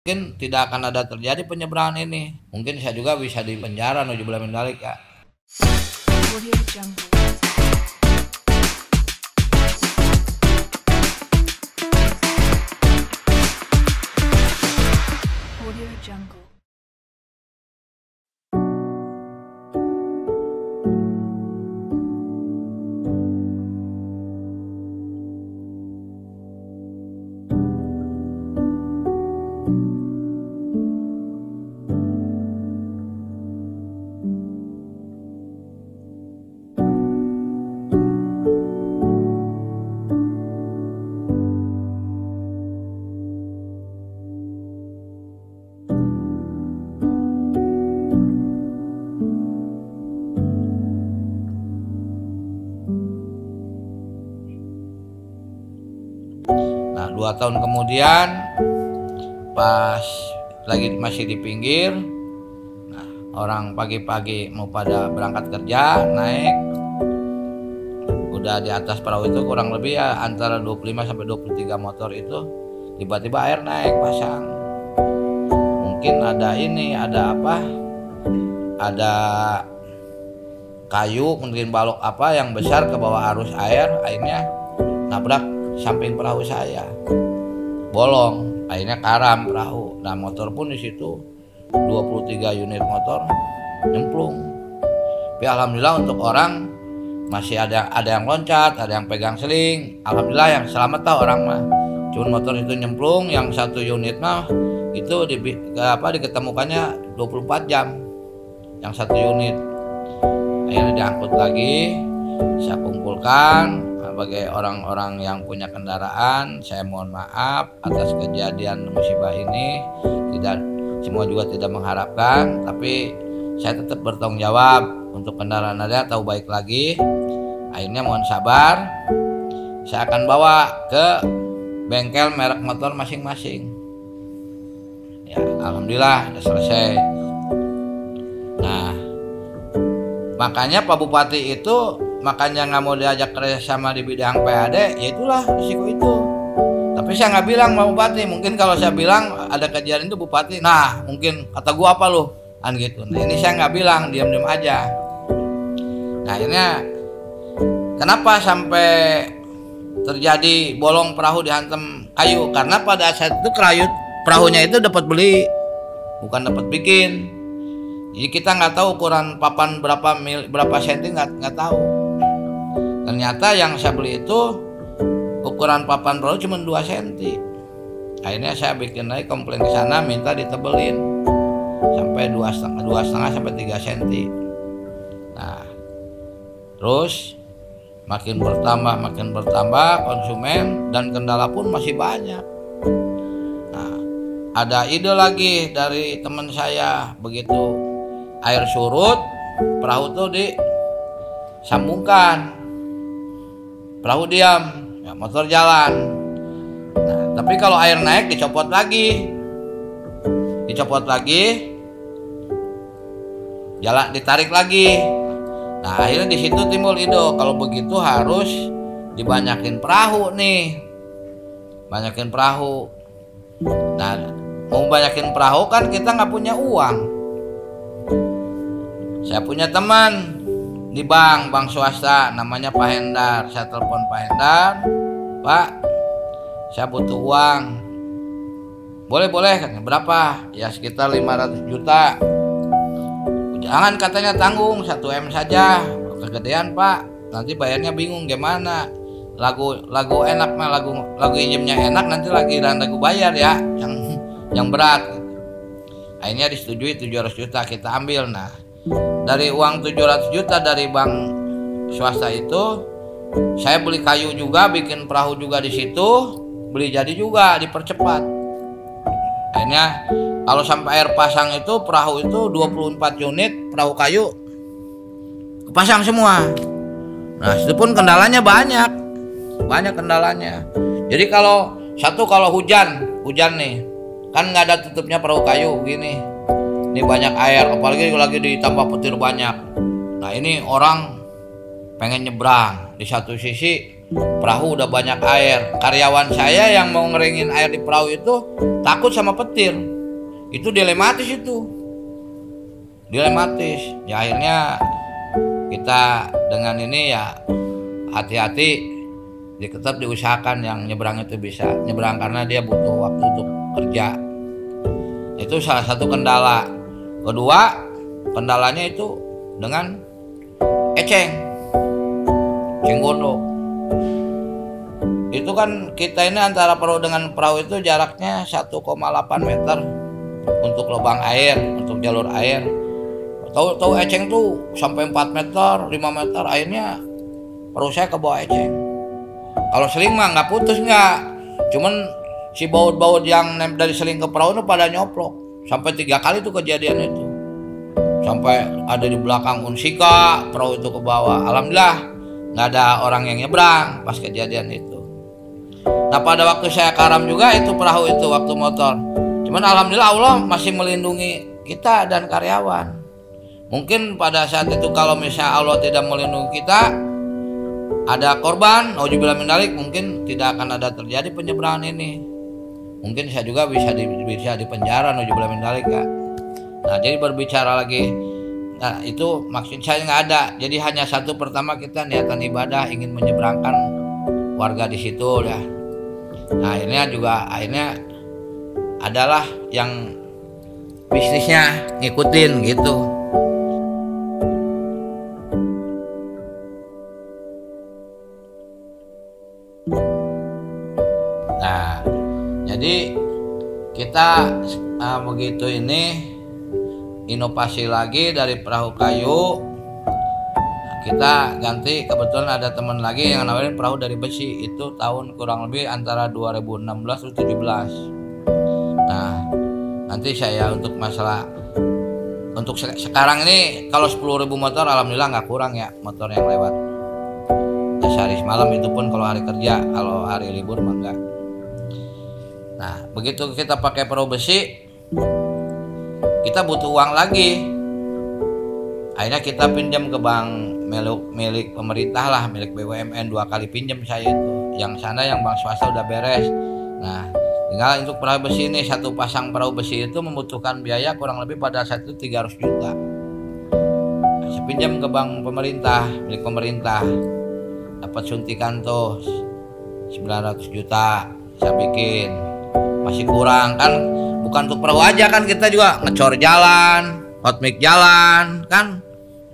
mungkin tidak akan ada terjadi penyeberangan ini. Mungkin saya juga bisa dipenjara nujubillah min dzalik ya. Audio Jungle. Audio Jungle. Nah, 2 tahun kemudian pas lagi masih di pinggir, nah, orang pagi-pagi mau pada berangkat kerja naik, udah di atas perahu itu kurang lebih ya antara 25 sampai 23 motor itu, tiba-tiba air naik pasang. Mungkin ada ini, ada apa, ada kayu, mungkin balok apa yang besar ke bawah arus air, airnya nabrak samping perahu saya, bolong, akhirnya karam perahu. Nah, motor pun di situ 23 unit motor nyemplung. Tapi alhamdulillah untuk orang masih ada yang loncat, ada yang pegang seling. Alhamdulillah yang selamat tahu orang mah. Cuman motor itu nyemplung, yang 1 unit mah itu diketemukannya 24 jam. Yang 1 unit. Akhirnya diangkut lagi, saya kumpulkan. Sebagai orang-orang yang punya kendaraan, saya mohon maaf atas kejadian musibah ini. Tidak semua juga tidak mengharapkan, tapi saya tetap bertanggung jawab untuk kendaraan Anda tahu baik lagi. Akhirnya mohon sabar, saya akan bawa ke bengkel merek motor masing-masing. Ya, alhamdulillah sudah selesai. Nah, makanya Pak Bupati itu makanya nggak mau diajak kerjasama di bidang PAD, ya itulah risiko itu. Tapi saya nggak bilang Pak Bupati, mungkin kalau saya bilang ada kejadian itu Bupati, nah mungkin kata gua apa lu kan gitu. Nah ini saya nggak bilang, diam-diam aja. Nah akhirnya kenapa sampai terjadi bolong perahu dihantam kayu? Karena pada saat itu perahunya itu dapat beli, bukan dapat bikin. Jadi kita nggak tahu ukuran papan berapa senti, nggak tahu. Ternyata yang saya beli itu ukuran papan perahu cuma 2 cm. Akhirnya saya bikin lagi komplain ke sana, minta ditebelin sampai 2,5 sampai 3 cm. Nah, terus makin bertambah konsumen dan kendala pun masih banyak. Nah, ada ide lagi dari teman saya, begitu air surut, perahu tuh disambungkan. Perahu diam, ya motor jalan. Nah, tapi kalau air naik dicopot lagi, jalan ditarik lagi. Nah akhirnya di situ timbul ide, kalau begitu harus dibanyakin perahu nih, banyakin perahu. Nah mau banyakin perahu kan kita nggak punya uang. Saya punya teman di bank swasta namanya Pak Hendar. Saya telepon Pak Hendar, Pak saya butuh uang. Boleh katanya. Berapa? Ya sekitar 500 juta. Jangan katanya tanggung 1 M saja, kegedean Pak, nanti bayarnya bingung gimana. Lagu enak mah, lagu injemnya enak, nanti lagi lagu bayar ya yang berat. Akhirnya disetujui 700 juta kita ambil. Nah dari uang 700 juta dari bank swasta itu saya beli kayu juga, bikin perahu juga di situ, beli jadi juga, dipercepat. Akhirnya kalau sampai air pasang itu perahu itu 24 unit perahu kayu kepasang semua. Nah itu pun kendalanya banyak kendalanya. Jadi kalau hujan nih kan nggak ada tutupnya perahu kayu gini. Ini banyak air, apalagi lagi ditambah petir banyak. Nah ini orang pengen nyebrang, di satu sisi perahu udah banyak air. Karyawan saya yang mau ngeringin air di perahu itu takut sama petir. Itu dilematis itu. Dilematis. Ya akhirnya kita dengan ini ya hati-hati, tetap diusahakan yang nyebrang itu bisa nyebrang karena dia butuh waktu untuk kerja. Itu salah satu kendala. Kedua, kendalanya itu dengan eceng gondok. Itu kan kita ini antara perahu dengan perahu itu jaraknya 1,8 meter untuk lubang air, untuk jalur air. Tahu eceng tuh sampai 4 meter, 5 meter airnya perahu saya ke bawah eceng. Kalau seling mah nggak putus nggak, cuman si baut-baut yang dari seling ke perahu itu pada nyoplok. Sampai 3 kali tuh kejadian itu. Sampai ada di belakang unsika perahu itu ke bawah. Alhamdulillah nggak ada orang yang nyebrang pas kejadian itu. Nah pada waktu saya karam juga itu perahu itu waktu motor. Cuman alhamdulillah Allah masih melindungi kita dan karyawan. Mungkin pada saat itu kalau misalnya Allah tidak melindungi kita, ada korban, nauzubillah min dzalik, mungkin tidak akan ada terjadi penyeberangan ini. Mungkin saya juga bisa di penjara, nauzubillah min dzalik ya. Nah jadi berbicara lagi, nah itu maksud saya nggak ada. Jadi hanya satu, pertama kita niatan ibadah ingin menyeberangkan warga di situ ya. Nah akhirnya adalah yang bisnisnya ngikutin gitu. Nah jadi kita begitu ini inovasi lagi dari perahu kayu. Kita ganti, kebetulan ada teman lagi yang nawarin perahu dari besi. Itu tahun kurang lebih antara 2016 atau 2017. Nah nanti saya untuk masalah untuk sekarang ini kalau 10.000 motor alhamdulillah nggak kurang ya motor yang lewat ya, sehari semalam, itu pun kalau hari kerja, kalau hari libur mah enggak. Nah begitu kita pakai perahu besi, kita butuh uang lagi. Akhirnya kita pinjam ke bank milik pemerintah lah, milik BUMN. 2 kali pinjam saya itu. Yang sana yang bank swasta udah beres. Nah tinggal untuk perahu besi ini, satu pasang perahu besi itu membutuhkan biaya kurang lebih pada saat itu 300 juta. Nah, saya pinjam ke bank pemerintah, milik pemerintah. Dapat suntikan tuh 900 juta. Saya bikin masih kurang kan, bukan untuk perahu aja kan, kita juga ngecor jalan, hot mix jalan kan,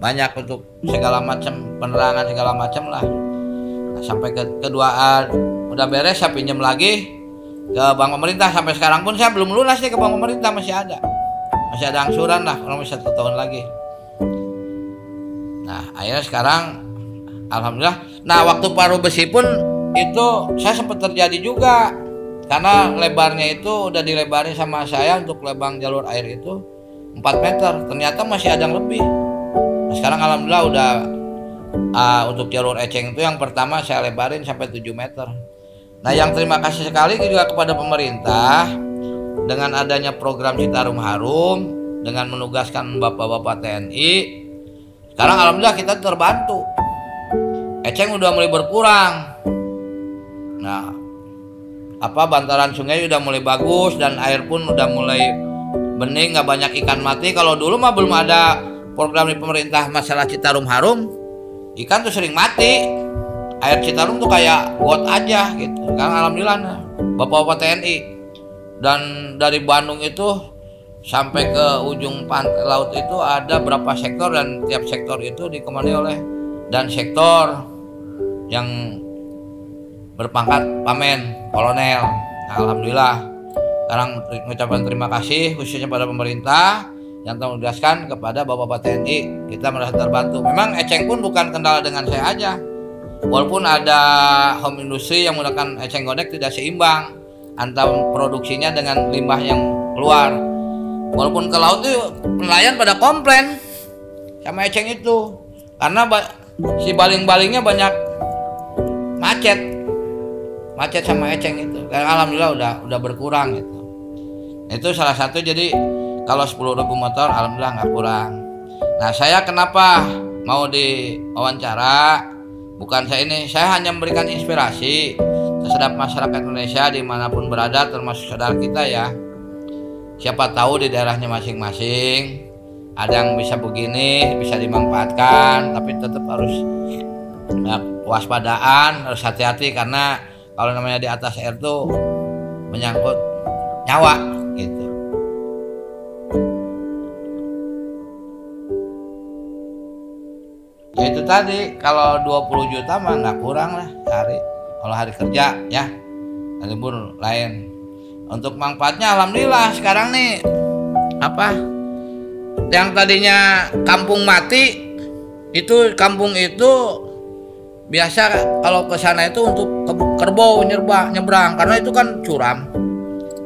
banyak untuk segala macam penerangan segala macam lah. Nah, sampai kedua udah beres, saya pinjam lagi ke bank pemerintah. Sampai sekarang pun saya belum lunas nih ke bank pemerintah, masih ada angsuran lah kurang lebih 1 tahun lagi. Nah akhirnya sekarang alhamdulillah. Nah waktu perahu besi pun itu saya sempat terjadi juga, karena lebarnya itu udah dilebarin sama saya untuk lebang jalur air itu 4 meter, ternyata masih ada yang lebih. Nah, sekarang alhamdulillah udah untuk jalur eceng itu yang pertama saya lebarin sampai 7 meter. Nah yang terima kasih sekali juga kepada pemerintah dengan adanya program Citarum Harum, dengan menugaskan bapak-bapak TNI. Sekarang alhamdulillah kita terbantu, eceng udah mulai berkurang. Nah bantaran sungai udah mulai bagus dan air pun udah mulai bening, nggak banyak ikan mati. Kalau dulu mah belum ada program di pemerintah masalah Citarum Harum, ikan tuh sering mati. Air Citarum tuh kayak got aja gitu. Sekarang alhamdulillah nah, bapak-bapak TNI dan dari Bandung itu sampai ke ujung pantai laut itu ada berapa sektor, dan tiap sektor itu dikomandoi oleh dan sektor yang berpangkat pamen kolonel. Nah, alhamdulillah sekarang mengucapkan terima kasih khususnya pada pemerintah yang telah menugaskan kepada bapak-bapak TNI. Kita merasa terbantu. Memang eceng pun bukan kendala dengan saya aja, walaupun ada home industry yang menggunakan eceng gondek tidak seimbang antara produksinya dengan limbah yang keluar. Walaupun ke laut itu nelayan pada komplain sama eceng itu karena si baling-balingnya banyak macet sama eceng itu. Alhamdulillah udah berkurang gitu. Itu salah satu. Jadi kalau 10.000 motor alhamdulillah nggak kurang. Nah saya kenapa mau diwawancara Bukan saya hanya memberikan inspirasi terhadap masyarakat Indonesia dimanapun berada, termasuk saudara kita ya. Siapa tahu di daerahnya masing-masing ada yang bisa begini, bisa dimanfaatkan, tapi tetap harus kewaspadaan, harus hati-hati karena kalau namanya di atas air tuh menyangkut nyawa gitu. Ya itu tadi, kalau 20 juta mah nggak kurang lah sehari kalau hari kerja ya, libur lain. Untuk manfaatnya alhamdulillah sekarang nih apa yang tadinya kampung mati itu, kampung itu biasa kalau ke sana itu untuk kerbau nyebrang karena itu kan curam,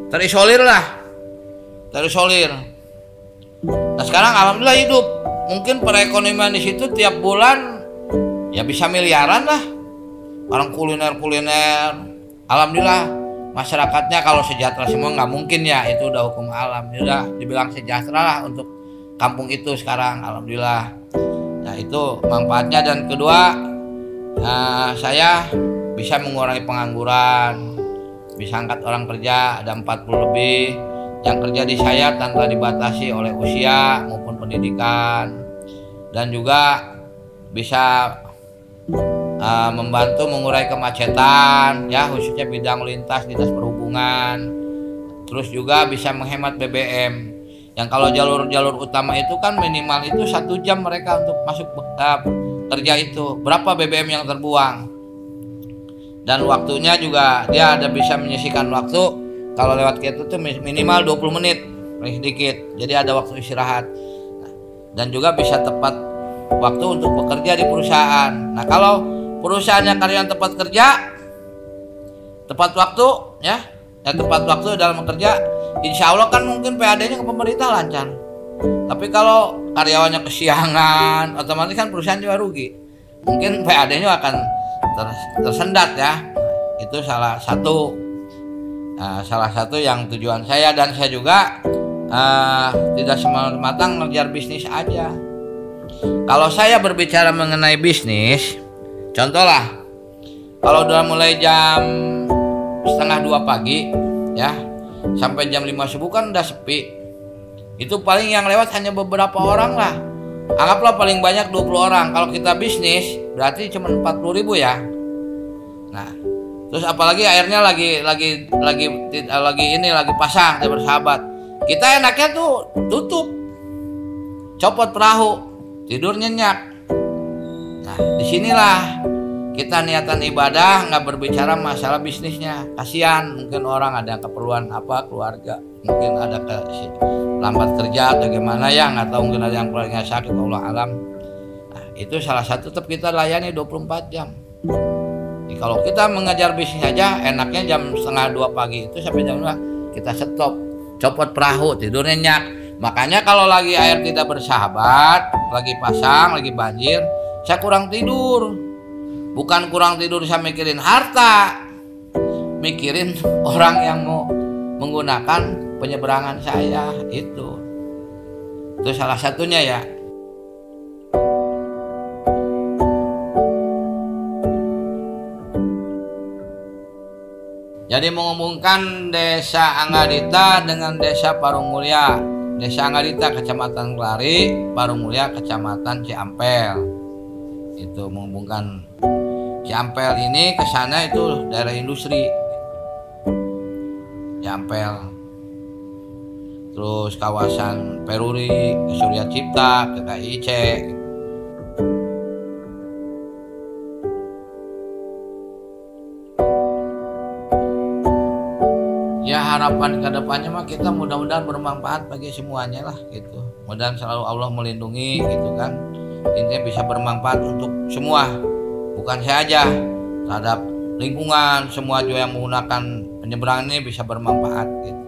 terisolir. Nah sekarang alhamdulillah hidup. Mungkin perekonomian di situ tiap bulan ya bisa miliaran lah. Orang kuliner. Alhamdulillah masyarakatnya kalau sejahtera semua nggak mungkin ya, itu udah hukum alam. Udah dibilang sejahtera lah untuk kampung itu sekarang, alhamdulillah. Nah itu manfaatnya. Dan kedua, saya bisa mengurangi pengangguran, bisa angkat orang kerja, ada 40 lebih yang kerja di saya tanpa dibatasi oleh usia maupun pendidikan, dan juga bisa membantu mengurai kemacetan ya, khususnya bidang lintas dinas perhubungan. Terus juga bisa menghemat BBM yang kalau jalur utama itu kan minimal itu 1 jam mereka untuk masuk kerja, itu berapa BBM yang terbuang. Dan waktunya juga dia ada bisa menyisihkan waktu. Kalau lewat kereta itu minimal 20 menit, paling sedikit. Jadi ada waktu istirahat. Dan juga bisa tepat waktu untuk bekerja di perusahaan. Nah kalau perusahaannya karyawan tepat kerja, tepat waktu ya tepat waktu dalam bekerja, insya Allah kan mungkin PAD-nya ke pemerintah lancar. Tapi kalau karyawannya kesiangan, otomatis kan perusahaan juga rugi. Mungkin PAD-nya akan tersendat ya. Itu salah satu yang tujuan saya. Dan saya juga tidak semata-mata ngejar bisnis aja. Kalau saya berbicara mengenai bisnis, contoh lah, kalau udah mulai jam 1:30 pagi ya sampai jam 5 subuh kan udah sepi. Itu paling yang lewat hanya beberapa orang lah. Anggaplah paling banyak 20 orang. Kalau kita bisnis berarti cuma 40.000 ya. Nah, terus apalagi airnya lagi pasang, tidak bersahabat. Kita enaknya tuh tutup, copot perahu, tidur nyenyak. Nah, disinilah kita niatan ibadah, nggak berbicara masalah bisnisnya. Kasihan, mungkin orang ada keperluan keluarga, mungkin ada lambat kerja atau gimana ya, nggak tahu, mungkin ada yang keluarganya sakit, Allah alam. Nah, itu salah satu tetap kita layani 24 jam. Jadi, kalau kita mengejar bisnis aja, enaknya jam 1:30 pagi itu sampai jam 2 kita stop, copot perahu, tidur nyenyak. Makanya kalau lagi air tidak bersahabat, lagi pasang, lagi banjir, saya kurang tidur. Bukan kurang tidur saya mikirin harta, mikirin orang yang mau menggunakan penyeberangan saya. Itu salah satunya ya. Jadi menghubungkan Desa Anggadita dengan Desa Parungmulia. Desa Anggadita Kecamatan Kelari, Parungmulia Kecamatan Ciampel. Itu menghubungkan Ciampel ini ke sana, itu daerah industri Ciampel. Terus kawasan Peruri ke Surya Cipta, ke KIC. Ya harapan kedepannya mah kita mudah-mudahan bermanfaat bagi semuanya lah gitu. Mudah-mudahan selalu Allah melindungi gitu kan. Intinya bisa bermanfaat untuk semua, bukan saya aja, terhadap lingkungan, semua juga yang menggunakan penyeberangan ini bisa bermanfaat gitu.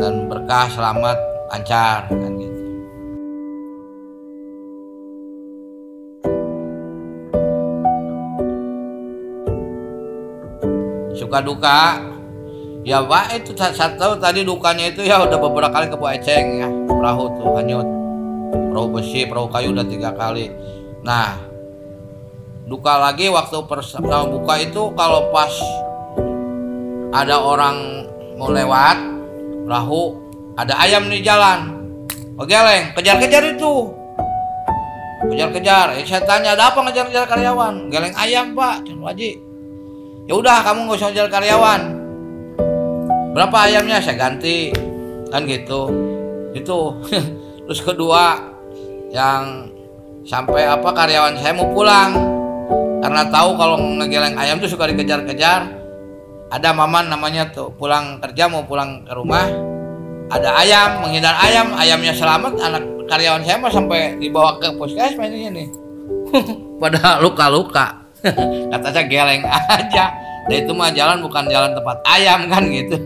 Dan berkah, selamat, lancar kan gitu. Suka duka ya Pak, itu saya tahu tadi dukanya itu ya udah beberapa kali kebawa eceng ya, perahu tuh hanyut, perahu besi, perahu kayu udah 3 kali. Nah duka lagi waktu pertama buka itu kalau pas ada orang mau lewat perahu, ada ayam di jalan, geleng, kejar-kejar itu, kejar-kejar. Saya tanya, ada apa ngejar-ngejar karyawan? Geleng ayam pak, Pak Haji. Ya udah, kamu nggak usah ngejar karyawan. Berapa ayamnya? Saya ganti, kan gitu. Itu. Terus kedua, yang sampai karyawan saya mau pulang, karena tahu kalau ngegeleng ayam tuh suka dikejar-kejar. Ada maman namanya tuh, pulang kerja mau pulang ke rumah, ada ayam, menghindar ayam, ayamnya selamat, anak karyawan saya mah sampai dibawa ke puskesmas ini nih. Pada luka-luka. Kata saya geleng aja. Dan itu mah jalan bukan jalan tempat ayam kan gitu.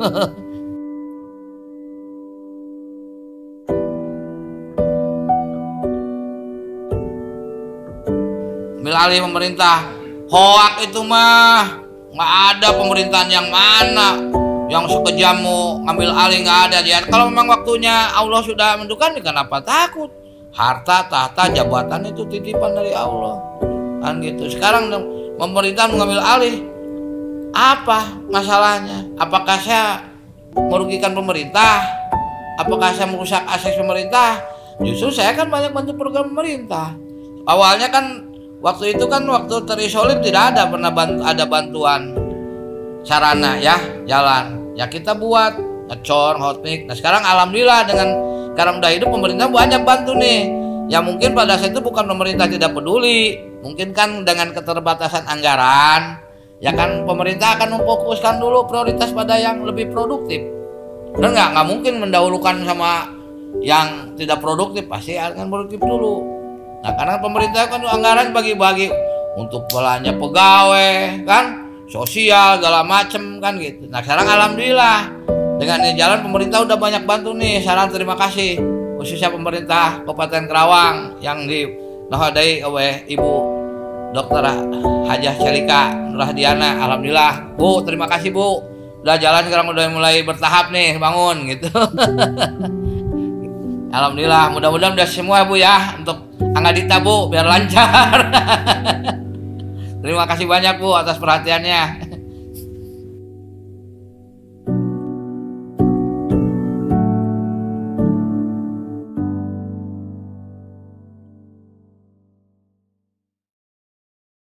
Ambil alih pemerintah, hoak itu mah nggak ada pemerintahan yang mana yang sekejam mau ngambil alih, nggak ada. Ya kalau memang waktunya Allah sudah menentukan, kenapa takut? Harta, tahta, jabatan itu titipan dari Allah, kan gitu. Sekarang pemerintah mengambil alih, apa masalahnya? Apakah saya merugikan pemerintah? Apakah saya merusak aset pemerintah? Justru saya kan banyak bantu program pemerintah. Awalnya kan waktu itu kan waktu terisolir tidak ada pernah ada bantuan sarana ya jalan. Ya kita buat ngecor, hotmix. Nah sekarang alhamdulillah dengan sekarang udah hidup pemerintah banyak bantu nih. Ya mungkin pada saat itu bukan pemerintah tidak peduli, mungkin kan dengan keterbatasan anggaran, ya kan pemerintah akan memfokuskan dulu prioritas pada yang lebih produktif. Dan nggak mungkin mendahulukan sama yang tidak produktif, pasti akan produktif dulu. Nah karena pemerintah kan anggaran bagi-bagi untuk belanja pegawai kan, sosial segala macem kan gitu. Nah sekarang alhamdulillah dengan ini jalan pemerintah udah banyak bantu nih. Salam terima kasih khususnya pemerintah Kabupaten Kerawang yang dinohodai oleh Ibu Dr. Hajah Celika Nurhadiana. Alhamdulillah Bu, terima kasih Bu, udah jalan sekarang udah mulai bertahap nih bangun gitu. Alhamdulillah, mudah-mudahan udah semua Bu ya untuk Angadita Bu biar lancar. Terima kasih banyak Bu atas perhatiannya.